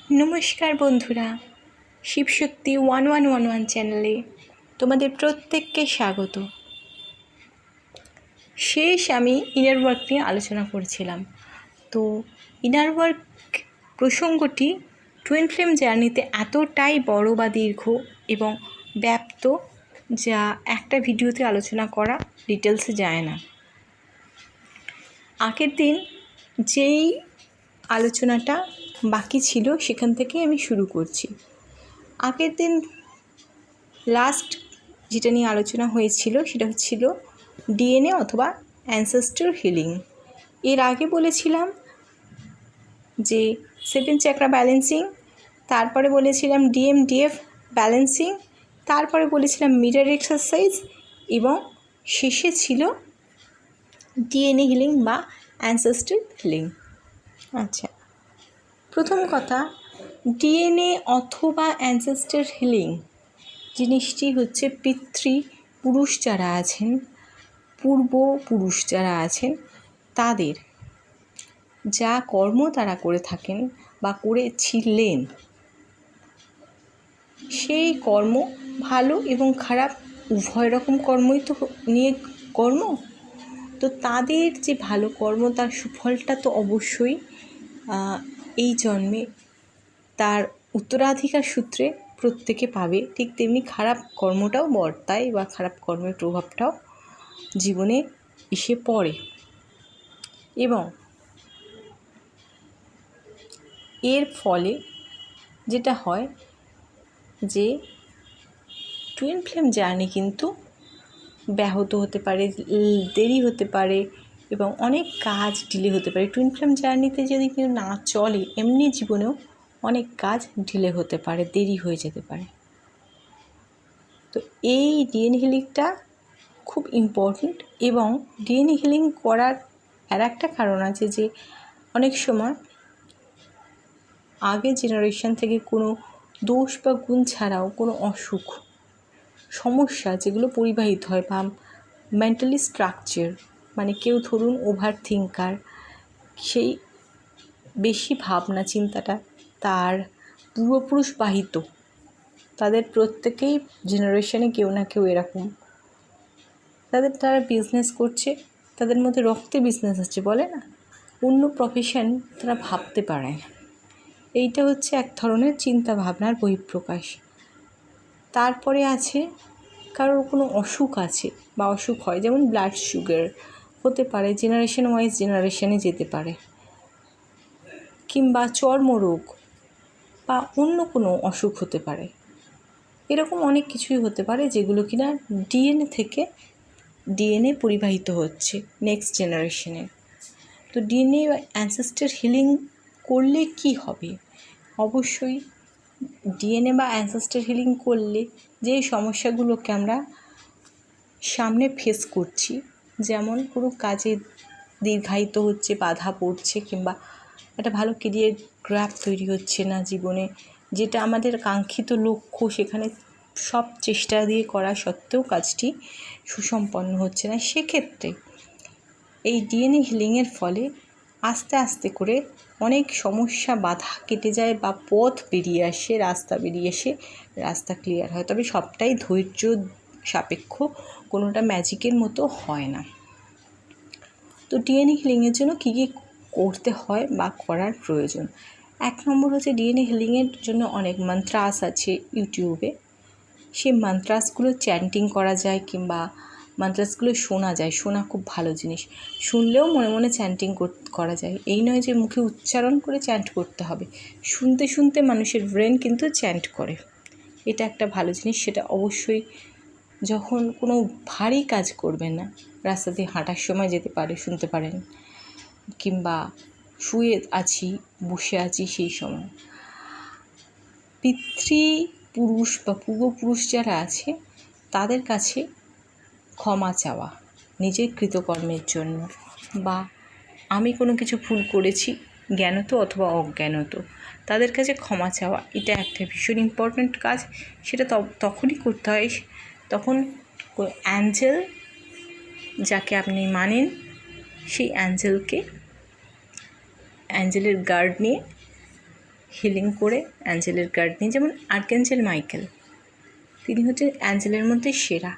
নমস্কার বন্ধুরা, শিবশক্তি 1111 চ্যানেলে তোমাদের প্রত্যেককে স্বাগত। আমি ইনার ওয়ার্ক নিয়ে আলোচনা করছিলাম। তো ইনার ওয়ার্ক প্রসঙ্গটি টুইন ফ্লেম জার্নিতে এতটাই বড় বা দীর্ঘ এবং ব্যাপ্ত যা একটা ভিডিওতে আলোচনা করা ডিটেলসে যায় না। আগের দিন যেই আলোচনাটা বাকি ছিল সেখান থেকে আমি শুরু করছি। আগের দিন লাস্ট যেটা নিয়ে আলোচনা হয়েছিল সেটা হচ্ছিল ডিএনএ অথবা অ্যানসেস্টর হিলিং। এর আগে বলেছিলাম যে 7 চাকরা ব্যালেন্সিং, তারপরে বলেছিলাম ডিএমডিএফ ব্যালেন্সিং, তারপরে বলেছিলাম মিরর এক্সারসাইজ এবং শেষে ছিল ডিএনএ হিলিং বা অ্যানসেস্টর হিলিং। আচ্ছা, প্রথম কথা, ডিএনএ অথবা অ্যানসেস্টর হিলিং জিনিসটি হচ্ছে পিতৃপুরুষ যারা আছেন, পূর্বপুরুষ যারা আছেন, তাদের যা কর্ম তারা করে থাকেন বা করেছিলেন, সেই কর্ম ভালো এবং খারাপ উভয় রকম কর্মই তো নিয়ে কর্ম। তো তাদের যে ভালো কর্ম তার সুফলটা তো অবশ্যই এই জন্মে তার উত্তরাধিকার সূত্রে প্রত্যেকে পাবে। ঠিক তেমনি খারাপ কর্মটাও বর্তায় বা খারাপ কর্মের প্রভাবটাও জীবনে এসে পড়ে। এবং এর ফলে যেটা হয় যে টুইন ফ্লেম জার্নি কিন্তু ব্যাহত হতে পারে, দেরি হতে পারে এবং অনেক কাজ ডিলে হতে পারে। টুইন ফ্লেম জার্নিতে যদি কেউ না চলে, এমনি জীবনেও অনেক কাজ ডিলে হতে পারে, দেরি হয়ে যেতে পারে। তো এই ডিএনএ হিলিংটা খুব ইম্পর্ট্যান্ট। এবং ডিএনএ হিলিং করার আর একটা কারণ আছে যে অনেক সময় আগের জেনারেশন থেকে কোনো দোষ বা গুণ ছাড়াও কোনো অসুখ সমস্যা যেগুলো পরিবাহিত হয় বা মেন্টালি স্ট্রাকচার, মানে কেউ ধরুন ওভার থিঙ্কার, সেই বেশি ভাবনা চিন্তাটা তার পূর্বপুরুষ বাহিত, তাদের প্রত্যেকেই জেনারেশনে কেউ না কেউ এরকম। তারা বিজনেস করছে, তাদের মধ্যে রক্তে বিজনেস আছে বলে না, অন্য প্রফেশন তারা ভাবতে পারে না। এইটা হচ্ছে এক ধরনের চিন্তা ভাবনার বহিঃপ্রকাশ। তারপরে আছে কারোর কোনো অসুখ আছে বা অসুখ হয়, যেমন ব্লাড সুগার হতে পারে, জেনারেশন ওয়াইজ জেনারেশনে যেতে পারে, কিংবা চর্মরোগ বা অন্য কোনো অসুখ হতে পারে। এরকম অনেক কিছুই হতে পারে যেগুলো কিনা ডিএনএ থেকে ডিএনএ পরিবাহিত হচ্ছে নেক্সট জেনারেশনে। তো ডিএনএ বা অ্যানসেস্টর হিলিং করলে কি হবে? অবশ্যই ডিএনএ বা অ্যানসেস্টর হিলিং করলে যে সমস্যাগুলোকে আমরা সামনে ফেস করছি, যেমন কোনো কাজে দীর্ঘায়িত হচ্ছে, বাধা পড়ছে, কিংবা একটা ভালো কেরিয়ার গ্রাফ তৈরি হচ্ছে না জীবনে, যেটা আমাদের কাঙ্ক্ষিত লক্ষ্য, সেখানে সব চেষ্টা দিয়ে করা সত্ত্বেও কাজটি সুসম্পন্ন হচ্ছে না, সেক্ষেত্রে এই ডিএনএ হিলিংয়ের ফলে আস্তে আস্তে করে অনেক সমস্যা বাধা কেটে যায় বা পথ বেরিয়ে আসে, রাস্তা ক্লিয়ার হয়। তবে সবটাই ধৈর্য সাপেক্ষ, কোনোটা ম্যাজিকের মতো হয় না। তো ডিএনএ হিলিংয়ের জন্য কী কী করতে হয় বা করার প্রয়োজন? 1 নম্বর হচ্ছে ডিএনএ হিলিংয়ের জন্য অনেক মন্ত্রাস আছে ইউটিউবে। সেই মন্ত্রাসগুলো চ্যান্টিং করা যায় কিংবা মন্ত্রাসগুলো শোনা যায়। শোনা খুব ভালো জিনিস, শুনলেও মনে মনে চ্যান্টিং করা যায়। এই নয় যে মুখে উচ্চারণ করে চ্যান্ট করতে হবে, শুনতে শুনতে মানুষের ব্রেন কিন্তু চ্যান্ট করে। এটা একটা ভালো জিনিস। সেটা অবশ্যই যখন কোনো ভারী কাজ করবেন না, রাস্তা দিয়ে হাঁটার সময় শুনতে পারেন, কিংবা শুয়ে আছি, বসে আছি, সেই সময়। পিতৃপুরুষ বা পূর্বপুরুষ যারা আছে তাদের কাছে ক্ষমা চাওয়া নিজের কৃতকর্মের জন্য, বা আমি কোনো কিছু ভুল করেছি জ্ঞানত অথবা অজ্ঞানত, তাদের কাছে ক্ষমা চাওয়া, এটা একটা ভীষণ ইম্পর্ট্যান্ট কাজ। সেটা তখনই করতে হয় তখন অ্যাঞ্জেল যাকে আপনি মানেন, সেই অ্যাঞ্জেলের গার্ড নিয়ে হিলিং করে অ্যাঞ্জেলের গার্ড নিয়ে, যেমন আর্কঅ্যাঞ্জেল মাইকেল, তিনি হচ্ছেন অ্যাঞ্জেলের মধ্যে সেরা।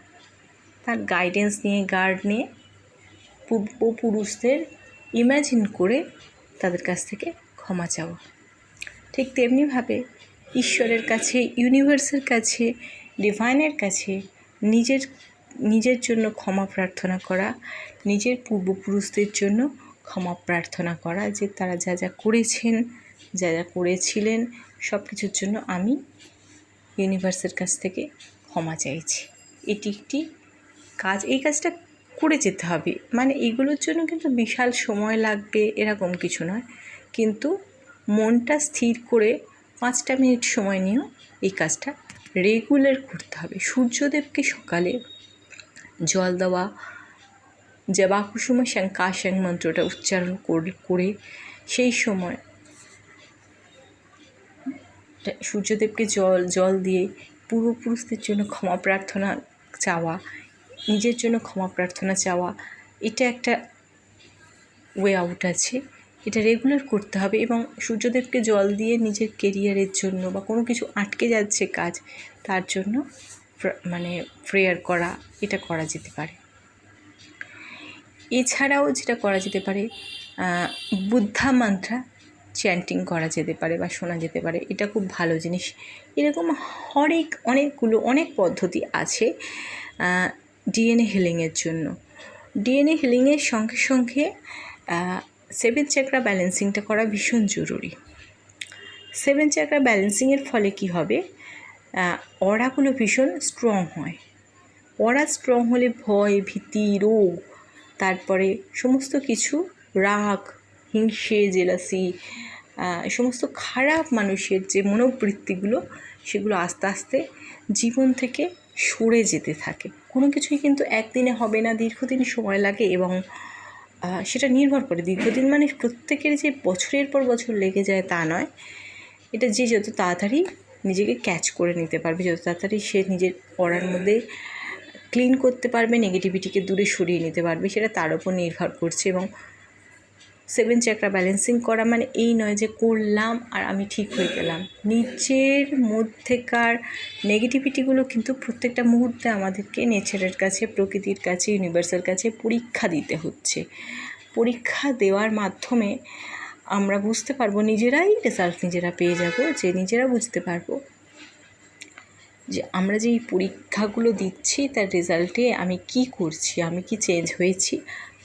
তার গাইডেন্স নিয়ে, গার্ড নিয়ে পূর্বপুরুষদের ইমাজিন করে তাদের কাছ থেকে ক্ষমা চাওয়া। ঠিক তেমনিভাবে ঈশ্বরের কাছে, ইউনিভার্সের কাছে, ডিভাইনের কাছে নিজের জন্য ক্ষমা প্রার্থনা করা, নিজের পূর্বপুরুষদের জন্য ক্ষমা প্রার্থনা করা, যে তারা যা যা করেছেন, যা যা করেছিলেন, সব কিছুর জন্য আমি ইউনিভার্সের কাছ থেকে ক্ষমা চাইছি। এটি একটি কাজ, এই কাজটা করে যেতে হবে। মানে এগুলোর জন্য কিন্তু বিশাল সময় লাগবে এরকম কিছু নয়, কিন্তু মনটা স্থির করে 5টা মিনিট সময় নিয়েও এই কাজটা রেগুলার করতে হবে। সূর্যদেবকে সকালে জল দেওয়া, জবা কুসুম শঙ্কাশং মন্ত্রটা উচ্চারণ করে সেই সময় সূর্যদেবকে জল দিয়ে পূর্বপুরুষদের জন্য ক্ষমা প্রার্থনা চাওয়া, নিজের জন্য ক্ষমা প্রার্থনা চাওয়া, এটা একটা ওয়ে আউট আছে। এটা রেগুলার করতে হবে। এবং সূর্যদেবকে জল দিয়ে নিজের কেরিয়ারের জন্য বা কোনো কিছু আটকে যাচ্ছে কাজ, তার জন্য মানে প্রেয়ার করা, এটা করা যেতে পারে। এছাড়াও যেটা করা যেতে পারে, বুদ্ধা মান্ত্রা চ্যান্টিং করা যেতে পারে বা শোনা যেতে পারে। এটা খুব ভালো জিনিস। এরকম অনেক পদ্ধতি আছে ডিএনএ হিলিংয়ের জন্য। ডিএনএ হিলিংয়ের সঙ্গে সঙ্গে 7 চ্যাকরা ব্যালেন্সিংটা করা ভীষণ জরুরি। 7 চ্যাকরা ব্যালেন্সিংয়ের ফলে কি হবে, অরাগুলো ভীষণ স্ট্রং হয়। অরা স্ট্রং হলে ভয়, ভীতি, রোগ, তারপরে সমস্ত কিছু, রাগ, হিংসে, জেলাসি, সমস্ত খারাপ মানুষের যে মনোবৃত্তিগুলো, সেগুলো আস্তে আস্তে জীবন থেকে সরে যেতে থাকে। কোনো কিছুই কিন্তু একদিনে হবে না, দীর্ঘদিন সময় লাগে। এবং সেটা নির্ভর করে, দীর্ঘদিন মানে প্রত্যেকের যে বছরের পর বছর লেগে যায় তা নয়। এটা যে যত তাড়াতাড়ি নিজেকে ক্যাচ করে নিতে পারবে, যত তাড়াতাড়ি সে নিজের পড়ার মধ্যে ক্লিন করতে পারবে, নেগেটিভিটিকে দূরে সরিয়ে নিতে পারবে, সেটা তার উপর নির্ভর করছে। এবং 7 চ্যাকরা ব্যালেন্সিং করা মানে এই নয় যে করলাম আর আমি ঠিক হয়ে গেলাম। নিজের মধ্যেকার নেগেটিভিটিগুলো কিন্তু প্রত্যেকটা মুহূর্তে আমাদেরকে নেচারের কাছে, প্রকৃতির কাছে, ইউনিভার্সের কাছে পরীক্ষা দিতে হচ্ছে। পরীক্ষা দেওয়ার মাধ্যমে আমরা বুঝতে পারবো, নিজেরাই রেজাল্ট নিজেরা পেয়ে যাব, যে নিজেরা বুঝতে পারবো যে আমরা যে এই পরীক্ষাগুলো দিচ্ছি তার রেজাল্টে আমি কি করছি, আমি কি চেঞ্জ হয়েছি।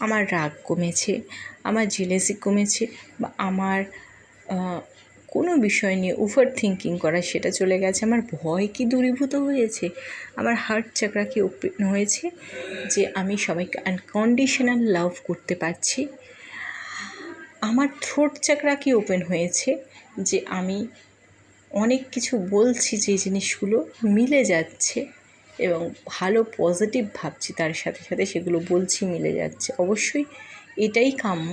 আমার রাগ কমেছে, আমার জেলেসি কমেছে, বা আমার কোনো বিষয় নিয়ে ওভার থিঙ্কিং করা সেটা চলে গেছে, আমার ভয় কি দূরীভূত হয়েছে, আমার হার্ট চাকরা কি ওপেন হয়েছে, যে আমি সবাইকে আনকন্ডিশনাল লাভ করতে পারছি, আমার থ্রোট চাকরা কি ওপেন হয়েছে, যে আমি অনেক কিছু বলছি যে জিনিসগুলো মিলে যাচ্ছে এবং ভালো পজিটিভ ভাবছি, তার সাথে সাথে সেগুলো বলছি, মিলে যাচ্ছে। অবশ্যই এটাই কাম্য।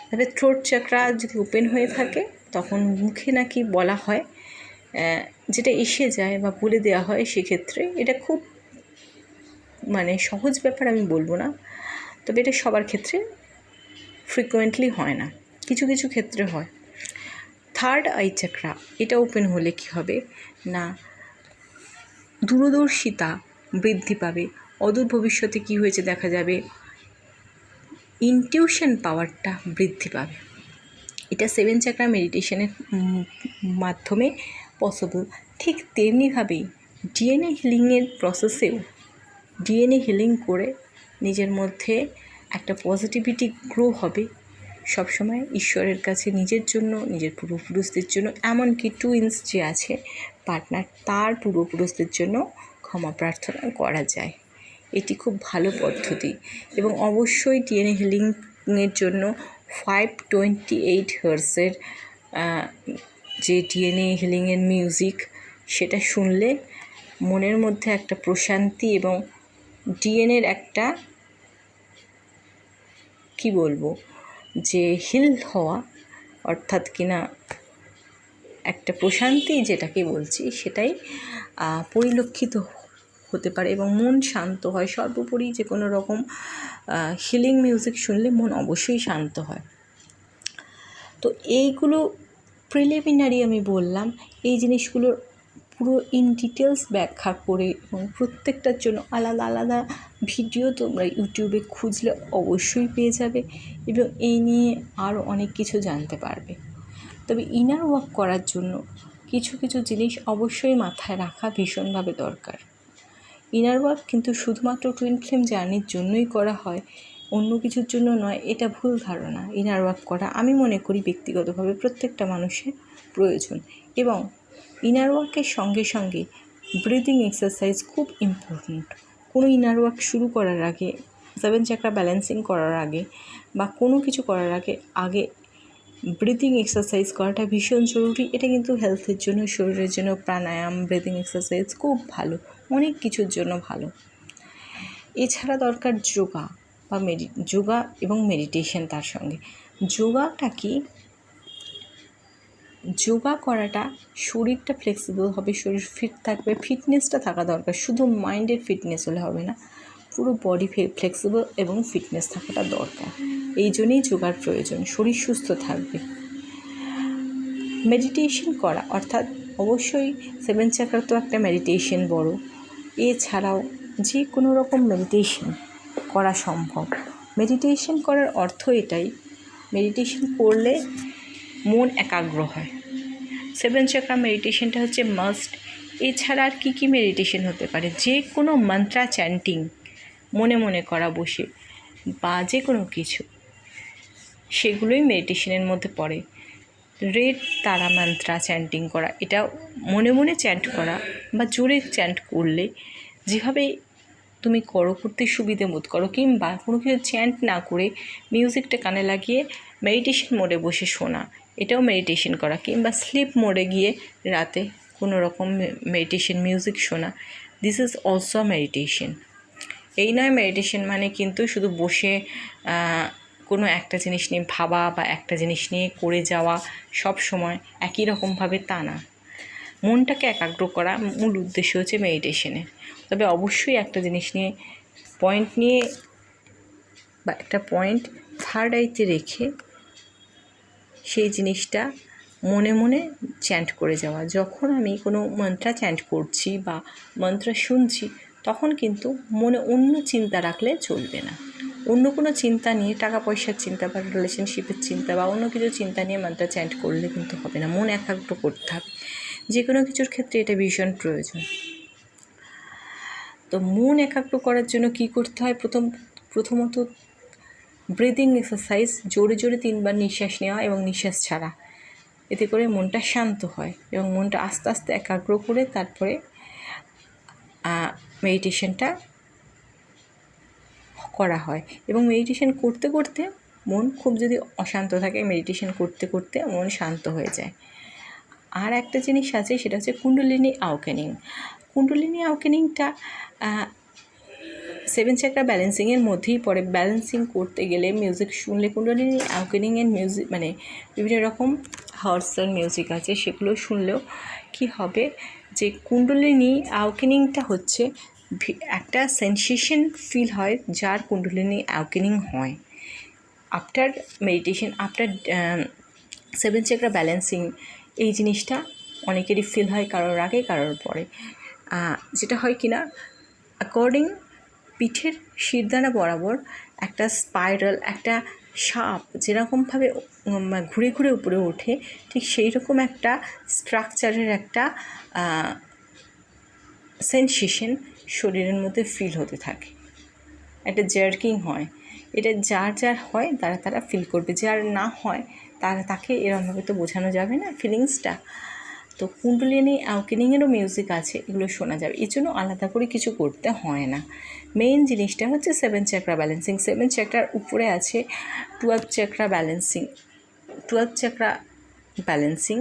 তবে থ্রোট চাকরা যদি ওপেন হয়ে থাকে, তখন মুখে নাকি বলা হয়, যেটা এসে যায় বা বলে দেওয়া হয়, সেক্ষেত্রে এটা খুব মানে সহজ ব্যাপার আমি বলবো না, তবে এটা সবার ক্ষেত্রে ফ্রিকোয়েন্টলি হয় না, কিছু কিছু ক্ষেত্রে হয়। থার্ড আই চাকরা, এটা ওপেন হলে কি হবে না, দূরদর্শিতা বৃদ্ধি পাবে, অদূর ভবিষ্যতে কি হয়েছে দেখা যাবে, ইনটিউশন পাওয়ারটা বৃদ্ধি পাবে। এটা 7 চাকরা মেডিটেশনের মাধ্যমে পসিবল। ঠিক তেমনিভাবেই ডিএনএ হিলিংয়ের প্রসেসেও ডিএনএ হিলিং করে নিজের মধ্যে একটা পজিটিভিটি গ্রো হবে। সবসময় ঈশ্বরের কাছে নিজের জন্য, নিজের পূর্বপুরুষদের জন্য, এমনকি টুইন্স যে আছে পার্টনার, তার পূর্বপুরুষদের জন্য ক্ষমা প্রার্থনা করা যায়। এটি খুব ভালো পদ্ধতি। এবং অবশ্যই ডিএনএ হিলিংয়ের জন্য 528 হার্টজের যে ডিএনএ হিলিংয়ের মিউজিক, সেটা শুনলে মনের মধ্যে একটা প্রশান্তি এবং ডিএনএর একটা কি বলবো, যে হিল হওয়া, অর্থাৎ কিনা একটা প্রশান্তি যেটাকে বলছি, সেটাই পরিলক্ষিত হতে পারে এবং মন শান্ত হয়। সর্বোপরি যে কোনো রকম হিলিং মিউজিক শুনলে মন অবশ্যই শান্ত হয়। তো এইগুলো প্রিলিমিনারি আমি বললাম, এই জিনিসগুলোর পুরো ইন ডিটেলস ব্যাখ্যা করে এবং প্রত্যেকটার জন্য আলাদা আলাদা ভিডিও তোমরা ইউটিউবে খুঁজলে অবশ্যই পেয়ে যাবে এবং এই নিয়ে আরও অনেক কিছু জানতে পারবে। তবে ইনার ওয়ার্ক করার জন্য কিছু কিছু জিনিস অবশ্যই মাথায় রাখা ভীষণভাবে দরকার। ইনার ওয়ার্ক কিন্তু শুধুমাত্র টুইন ফ্লেম জার্নির জন্যই করা হয়, অন্য কিছুর জন্য নয়, এটা ভুল ধারণা। ইনার ওয়ার্ক করা আমি মনে করি ব্যক্তিগতভাবে প্রত্যেকটা মানুষের প্রয়োজন, এবং ইনার ওয়ার্কের সঙ্গে সঙ্গে ব্রিদিং এক্সারসাইজ খুব ইম্পর্ট্যান্ট। কোনো ইনার ওয়ার্ক শুরু করার আগে, 7 চাকরা ব্যালেন্সিং করার আগে বা কোনো কিছু করার আগে ব্রিদিং এক্সারসাইজ করাটা ভীষণ জরুরি। এটা কিন্তু হেলথের জন্য, শরীরের জন্য প্রাণায়াম, ব্রিদিং এক্সারসাইজ খুব ভালো, অনেক কিছুর জন্য ভালো। এছাড়া দরকার যোগা বা যোগা এবং মেডিটেশন। তার সঙ্গে যোগাটা কি, যোগা করাটা শরীরটা ফ্লেক্সিবল হবে, শরীর ফিট থাকবে, ফিটনেসটা থাকা দরকার। শুধু মাইন্ডের ফিটনেস হলে হবে না, পুরো বডি ফ্লেক্সিবল এবং ফিটনেস থাকাটা দরকার। এই জন্যই যোগার প্রয়োজন, শরীর সুস্থ থাকবে। মেডিটেশন করা অর্থাৎ অবশ্যই 7 চাকরা তো একটা মেডিটেশন বড়, এছাড়াও যে কোনো রকম মেডিটেশন করা সম্ভব। মেডিটেশন করার অর্থ এটাই, মেডিটেশন করলে মন একাগ্র হয়। 7 চাকরা মেডিটেশনটা হচ্ছে মাস্ট। এছাড়া আর কী মেডিটেশন হতে পারে, যে কোনো মন্ত্রা চ্যান্টিং মনে মনে করা বসে বা যে কোনো কিছু, সেগুলোই মেডিটেশনের মধ্যে পড়ে। রেড তারা মন্ত্রা চ্যান্টিং করা, এটা মনে মনে চ্যান্ট করা বা জোরে চ্যান্ট করলে যেভাবে তুমি করতে সুবিধে বোধ করো, কিংবা কোনো কিছু চ্যান্ট না করে মিউজিকটা কানে লাগিয়ে মেডিটেশন মোডে বসে শোনা, এটাও মেডিটেশন করা। কিংবা স্লিপ মোডে গিয়ে রাতে কোনো রকম মেডিটেশন মিউজিক শোনা, দিস ইজ অলসো মেডিটেশন। এই নয় মেডিটেশন মানে কিন্তু শুধু বসে কোনো একটা জিনিস নিয়ে ভাবা বা একটা জিনিস নিয়ে করে যাওয়া সব সময় একই রকমভাবে, তা না। মনটাকে একাগ্র করা মূল উদ্দেশ্য হচ্ছে মেডিটেশনের। তবে অবশ্যই একটা জিনিস নিয়ে পয়েন্ট নিয়ে বা একটা পয়েন্ট থার্ড আইতে রেখে সেই জিনিসটা মনে মনে চ্যান্ট করে যাওয়া। যখন আমি কোনো মন্ত্রা চ্যান্ট করছি বা মন্ত্র শুনছি, তখন কিন্তু মনে অন্য চিন্তা রাখলে চলবে না। অন্য কোনো চিন্তা নিয়ে, টাকা পয়সার চিন্তা বা রিলেশনশিপের চিন্তা বা অন্য কিছু চিন্তা নিয়ে মন্ত্র চ্যান্ট করলে কিন্তু হবে না। মন একাগ্র করতে হবে, যে কোনো কিছুর ক্ষেত্রে এটা ভীষণ প্রয়োজন। তো মন একাগ্র করার জন্য কি করতে হয়, প্রথমত ব্রিদিং এক্সারসাইজ, জোরে জোরে 3 বার নিঃশ্বাস নেওয়া এবং নিঃশ্বাস ছাড়া, এতে করে মনটা শান্ত হয় এবং মনটা আস্তে আস্তে একাগ্র করে তারপরে মেডিটেশনটা করা হয়। এবং মেডিটেশন করতে করতে মন খুব যদি অশান্ত থাকে, মেডিটেশন করতে করতে মন শান্ত হয়ে যায়। আর একটা জিনিস আছে, সেটা হচ্ছে কুণ্ডলিনী আওয়াকেনিং। কুণ্ডলিনী আওয়াকেনিংটা 7 চাকরা ব্যালেন্সিংয়ের মধ্যেই পড়ে। ব্যালেন্সিং করতে গেলে মিউজিক শুনলে, কুণ্ডলিনী আওয়াকেনিংয়ের মিউজিক মানে বিভিন্ন রকম হর্সের মিউজিক আছে, সেগুলো শুনলেও কি হবে, যে কুণ্ডলিনী আওয়াকেনিংটা হচ্ছে একটা সেন্সেশন ফিল হয়, যার কুণ্ডলিনী আওয়াকেনিং হয় আফটার মেডিটেশন, আফটার 7 চাকরা ব্যালেন্সিং। এই জিনিসটা অনেকেরই ফিল হয়, কারোর আগে কারোর পরে। যেটা হয় কি না, অ্যাকর্ডিং পিঠের শিরদানা বরাবর একটা স্পাইরাল, একটা সাপ যেরকমভাবে ঘুরে ঘুরে উপরে ওঠে, ঠিক সেই রকম একটা স্ট্রাকচারের একটা সেন্সেশন শরীরের মধ্যে ফিল হতে থাকে, একটা জার্কিং হয়। এটা যার যার হয় তারা ফিল করবে, যার না হয় তাকে এরকমভাবে তো বোঝানো যাবে না ফিলিংসটা। তো কুণ্ডলিনী আওয়াকেনিংয়েরও মিউজিক আছে, এগুলো শোনা যাবে, এর জন্য আলাদা করে কিছু করতে হয় না। মেইন জিনিসটা হচ্ছে 7 চাকরা ব্যালেন্সিং। 7 চাকরার উপরে আছে 12 চাকরা ব্যালেন্সিং। 12 চাকরা ব্যালেন্সিং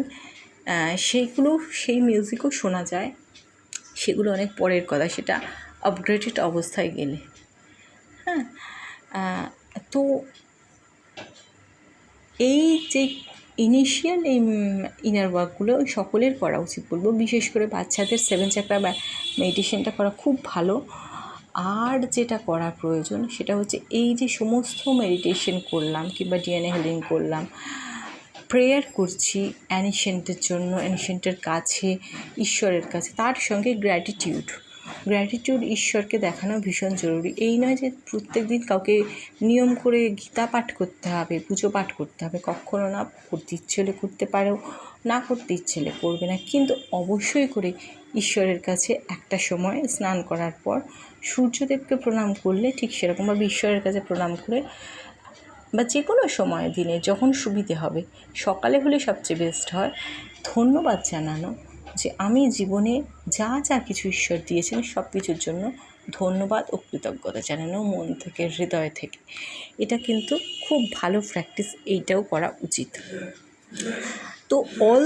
সেই মিউজিকও শোনা যায়, সেগুলো অনেক পরের কথা, সেটা আপগ্রেডেড অবস্থায় গেলে। হ্যাঁ, তো এই যে ইনিশিয়াল এই ইনার ওয়ার্কগুলো সকলের করা উচিত বলবো, বিশেষ করে বাচ্চাদের 7 চাকরা মেডিটেশনটা করা খুব ভালো। আর যেটা করা প্রয়োজন সেটা হচ্ছে এই যে সমস্ত মেডিটেশন করলাম কিংবা ডিএনএ হিলিং করলাম, প্রেয়ার করছি অ্যানিসেন্টের জন্য, অ্যানিসেন্টের কাছে, ঈশ্বরের কাছে। তার সঙ্গে গ্র্যাটিটিউড ঈশ্বরকে দেখানো ভীষণ জরুরি। এই নয় যে প্রত্যেক দিন কাউকে নিয়ম করে গীতা পাঠ করতে হবে, পুজো পাঠ করতে হবে, কখনো না। করতে ইচ্ছে হলে করতে পারো, না করতে ইচ্ছে হলে করবে না, কিন্তু অবশ্যই করে ঈশ্বরের কাছে একটা সময় স্নান করার পর সূর্যদেবকে প্রণাম করলে ঠিক সেরকমভাবে ঈশ্বরের কাছে প্রণাম করে, বা যে কোনো সময় দিনে যখন সুবিধে হবে, সকালে হলে সবচেয়ে বেস্ট হয়, ধন্যবাদ জানানো যে আমি জীবনে যা যা কিছু ঈশ্বর দিয়েছেন সব কিছুর জন্য ধন্যবাদ ও কৃতজ্ঞতা জানানো মন থেকে, হৃদয় থেকে। এটা কিন্তু খুব ভালো প্র্যাকটিস, এইটাও করা উচিত। তো অল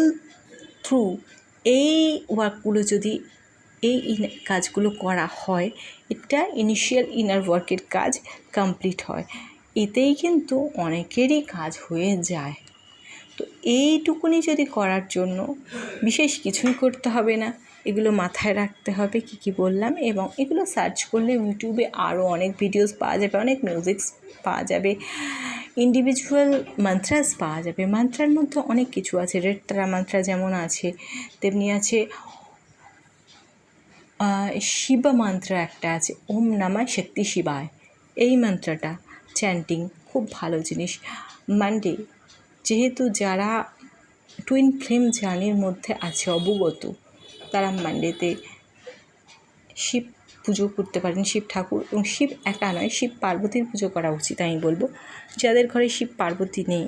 থ্রু এই ওয়ার্কগুলো যদি এই কাজগুলো করা হয়, এটা ইনিশিয়াল ইনার ওয়ার্কের কাজ কমপ্লিট হয়। এতেই কিন্তু অনেকেরই কাজ হয়ে যায়। তো এইটুকুনি যদি করার জন্য বিশেষ কিছুই করতে হবে না, এগুলো মাথায় রাখতে হবে কী কী বললাম, এবং এগুলো সার্চ করলে ইউটিউবে আরও অনেক ভিডিওস পাওয়া যাবে, অনেক মিউজিকস পাওয়া যাবে, ইন্ডিভিজুয়াল মান্ত্রাস পাওয়া যাবে। মান্ত্রার মধ্যে অনেক কিছু আছে, রেড তারা মান্ত্রা যেমন আছে, তেমনি আছে শিব মন্ত্র একটা আছে, ওম নমঃ শক্তি শিবায়। এই মন্ত্রটা চ্যান্টিং খুব ভালো জিনিস। মানডে, যেহেতু যারা টুইন ফ্লেম জার্নির মধ্যে আছে অবগত, তারা মানডেতে শিব পুজো করতে পারেন, শিব ঠাকুর, এবং শিব একা নয়, শিব পার্বতীর পুজো করা উচিত আমি বলবো। যাদের ঘরে শিব পার্বতী নেই,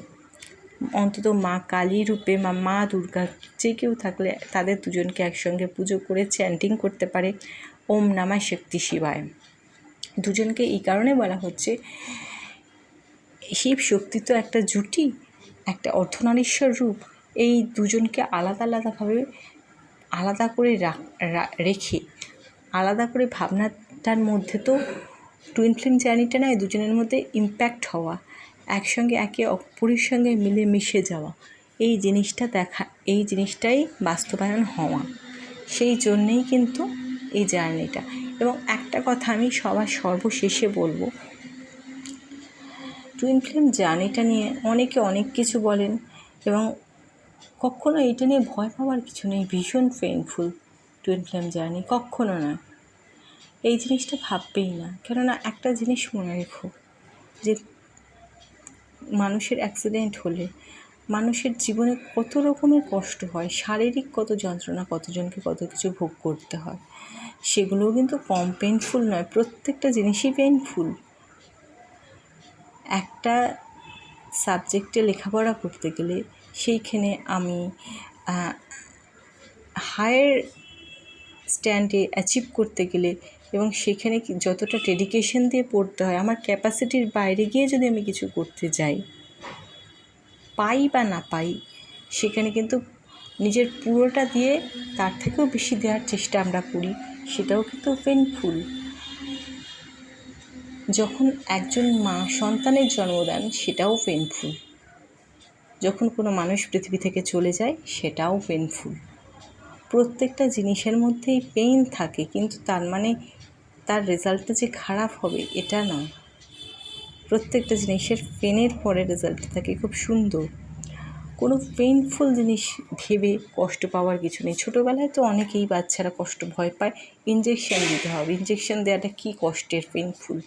অন্তত মা কালী রূপে মা দুর্গা যে কেউ থাকলে তাদের দুজনকে একসঙ্গে পুজো করে চ্যান্টিং করতে পারে ওম নমঃ শক্তি শিবায়। দুজনকে এই কারণে বলা হচ্ছে, শিব শক্তি তো একটা জুটি, একটা অর্ধনারীশ্বর রূপ। এই দুজনকে আলাদা আলাদাভাবে আলাদা করে রেখে, আলাদা করে ভাবনাটার মধ্যে তো টুইন ফ্লেম জার্নিটা নয়, দুজনের মধ্যে ইম্প্যাক্ট হওয়া, একসঙ্গে একে অপরের সঙ্গে মিলে মিশে যাওয়া, এই জিনিসটা দেখা, এই জিনিসটাই বাস্তবায়ন হওয়া। সেই জন্যেই কিন্তু এই জার্নিটা। এবং একটা কথা আমি সবার সর্বশেষে বলবো, টুইন ফ্লেম জার্নিটা নিয়ে অনেকে অনেক কিছু বলেন, এবং কখনো এটা নিয়ে ভয় পাওয়ার কিছু নেই। ভীষণ পেইনফুল টুইন ফ্লেম জার্নি, কখনো না, এই জিনিসটা ভাববেই না। কেননা একটা জিনিস মনে রেখো, যে মানুষের অ্যাক্সিডেন্ট হলে মানুষের জীবনে কত রকমের কষ্ট হয়, শারীরিক কত যন্ত্রণা, কতজনকে কত কিছু ভোগ করতে হয়, সেগুলোও কিন্তু কম পেইনফুল নয়। প্রত্যেকটা জিনিসই পেইনফুল। একটা সাবজেক্টে লেখাপড়া করতে গেলে সেইখানে আমি হায়ার স্ট্যান্ডে অ্যাচিভ করতে গেলে, এবং সেখানে যতটা ডেডিকেশন দিয়ে পড়তে হয়, আমার ক্যাপাসিটির বাইরে গিয়ে যদি আমি কিছু করতে যাই, পাই বা না পাই, সেখানে কিন্তু নিজের পুরোটা দিয়ে তার থেকেও বেশি দেওয়ার চেষ্টা আমরা করি, সেটাও কিন্তু পেইনফুল। যখন একজন মা সন্তানের জন্ম দেন, সেটাও পেইনফুল। যখন কোনো মানুষ পৃথিবী থেকে চলে যায়, সেটাও পেইনফুল। প্রত্যেকটা জিনিসের মধ্যেই পেইন থাকে, কিন্তু তার মানে তার রেজাল্টটা যে খারাপ হবে এটা নয়। প্রত্যেকটা জিনিসের পেনের পরে রেজাল্ট থাকে খুব সুন্দর। কোনো পেইনফুল জিনিস ভেবে কষ্ট পাওয়ার কিছু নেই। ছোটোবেলায় তো অনেকেই বাচ্চারা কষ্ট ভয় পায়, ইঞ্জেকশন দিতে হবে, ইঞ্জেকশন দেওয়াটা কী কষ্টের, পেইনফুল।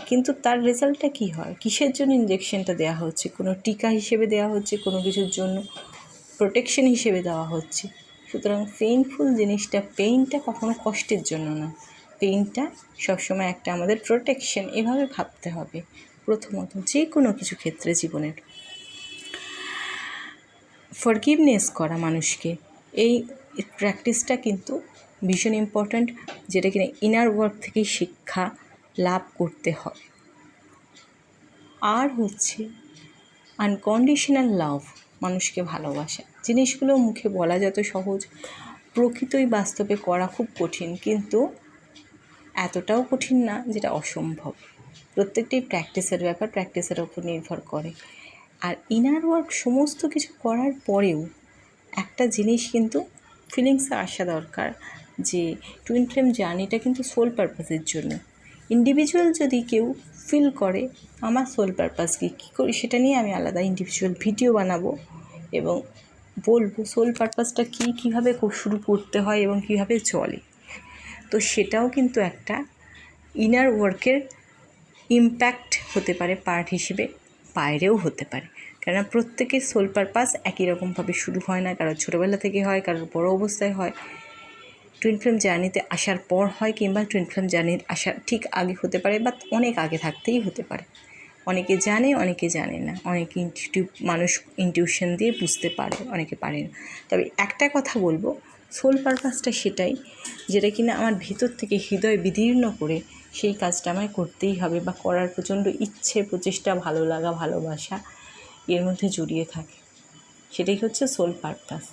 কিন্তু তার রেজাল্টটা কী হয়, কিসের জন্য ইঞ্জেকশনটা দেওয়া হচ্ছে? কোনো টিকা হিসেবে দেওয়া হচ্ছে, কোনো কিছুর জন্য প্রোটেকশন হিসেবে দেওয়া হচ্ছে। সুতরাং পেইনফুল জিনিসটা, পেইনটা কখনো কষ্টের জন্য না, পেইনটা সবসময় একটা আমাদের প্রোটেকশন। এভাবে ভাবতে হবে প্রথমত যে কোনো কিছু ক্ষেত্রে জীবনের। ফরগিভনেস করা মানুষকে, এই প্র্যাকটিসটা কিন্তু ভীষণ ইম্পর্ট্যান্ট, যেটা কিনা ইনার ওয়ার্ক থেকেই শিক্ষা লাভ করতে হয়। আর হচ্ছে আনকন্ডিশনাল লাভ, মানুষকে ভালোবাসা। জিনিসগুলো মুখে বলা যত সহজ, প্রকৃতই বাস্তবে করা খুব কঠিন, কিন্তু এতটাও কঠিন না যেটা অসম্ভব। প্রত্যেকটি প্র্যাকটিসের ব্যাপার, প্র্যাকটিসের ওপর নির্ভর করে। আর ইনার ওয়ার্ক সমস্ত কিছু করার পরেও একটা জিনিস কিন্তু ফিলিংসে আসা দরকার, যে টুইন ফ্লেম জার্নিটা কিন্তু সোল পারপাসের জন্য। ইন্ডিভিজুয়াল যদি কেউ ফিল করে আমার সোল পারপাস কী করি সেটা নিয়ে আমি আলাদা ইন্ডিভিজুয়াল ভিডিও বানাবো এবং বলবো সোল পারপাসটা কীভাবে শুরু করতে হয় এবং কীভাবে চলে। তো সেটাও কিন্তু একটা ইনার ওয়ার্কের ইম্প্যাক্ট হতে পারে, পার্ট হিসেবে বাইরেও হতে পারে। কেননা প্রত্যেকের সোল পারপাস একই রকমভাবে শুরু হয় না, কারোর ছোটোবেলা থেকে হয়, কারোর বড় অবস্থায় হয়, টুইন ফ্লেম জার্নিতে আসার পর হয়, কিংবা টুইন ফ্লেম জার্নির আসার ঠিক আগে হতে পারে, বা অনেক আগে থাকতেই হতে পারে। অনেকে জানে, অনেকে জানে না, অনেকে মানুষ ইনটিউশন দিয়ে বুঝতে পারে, অনেকে পারে না। তবে একটা কথা বলবো, সোল পারপাসটা সেটাই যেটা কিনা আমার ভেতর থেকে হৃদয় বিদীর্ণ করে সেই কাজটা আমায় করতেই হবে, বা করার প্রচণ্ড ইচ্ছে, প্রচেষ্টা, ভালো লাগা, ভালোবাসা এর মধ্যে জড়িয়ে থাকে। সেটাই হচ্ছে সোল পারপাস।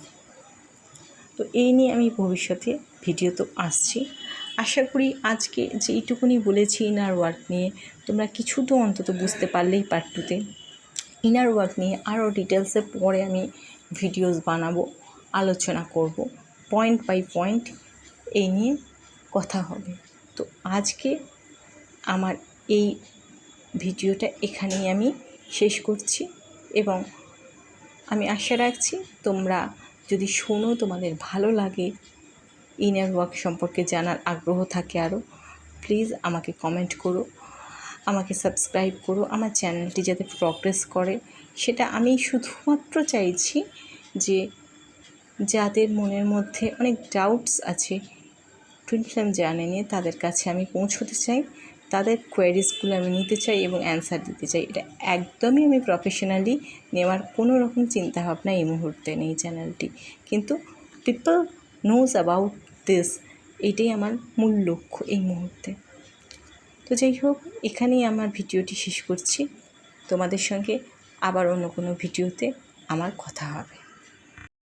তো এই নিয়ে আমি ভবিষ্যতে ভিডিও তো আসছি। আশা করি আজকে যে এইটুকুনি বলেছি ইনার ওয়ার্ক নিয়ে, তোমরা কিছু তো অন্তত বুঝতে পারলেই পার্ট 2-তে। ইনার ওয়ার্ক নিয়ে আরও ডিটেলসে পরে আমি ভিডিওস বানাবো, আলোচনা করব, পয়েন্ট বাই পয়েন্ট এই নিয়ে কথা হবে। তো আজকে আমার এই ভিডিওটা এখানেই আমি শেষ করছি, এবং আমি আশা রাখছি তোমরা যদি শোনো, তোমাদের ভালো লাগে, ইনার ওয়ার্ক সম্পর্কে জানার আগ্রহ থাকে আরও, প্লিজ আমাকে কমেন্ট করো, আমাকে সাবস্ক্রাইব করো, আমার চ্যানেলটি যাতে প্রগ্রেস করে সেটা আমি শুধুমাত্র চাইছি। যে যাদের মনের মধ্যে অনেক ডাউটস আছে টুইন ফ্লেম জার্নি নিয়ে, তাদের কাছে আমি পৌঁছতে চাই, তাদের কোয়ারিজগুলো আমি নিতে চাই এবং অ্যান্সার দিতে চাই। এটা একদমই আমি প্রফেশনালি নেওয়ার কোনো রকম চিন্তাভাবনা এই মুহূর্তে নেই চ্যানেলটি, কিন্তু পিপল নোজ অ্যাবাউট দিস, এটাই আমার মূল লক্ষ্য এই মুহূর্তে। তো যাই হোক, এখানেই আমার ভিডিওটি শেষ করছি। তোমাদের সঙ্গে আবার অন্য কোনো ভিডিওতে আমার কথা হবে।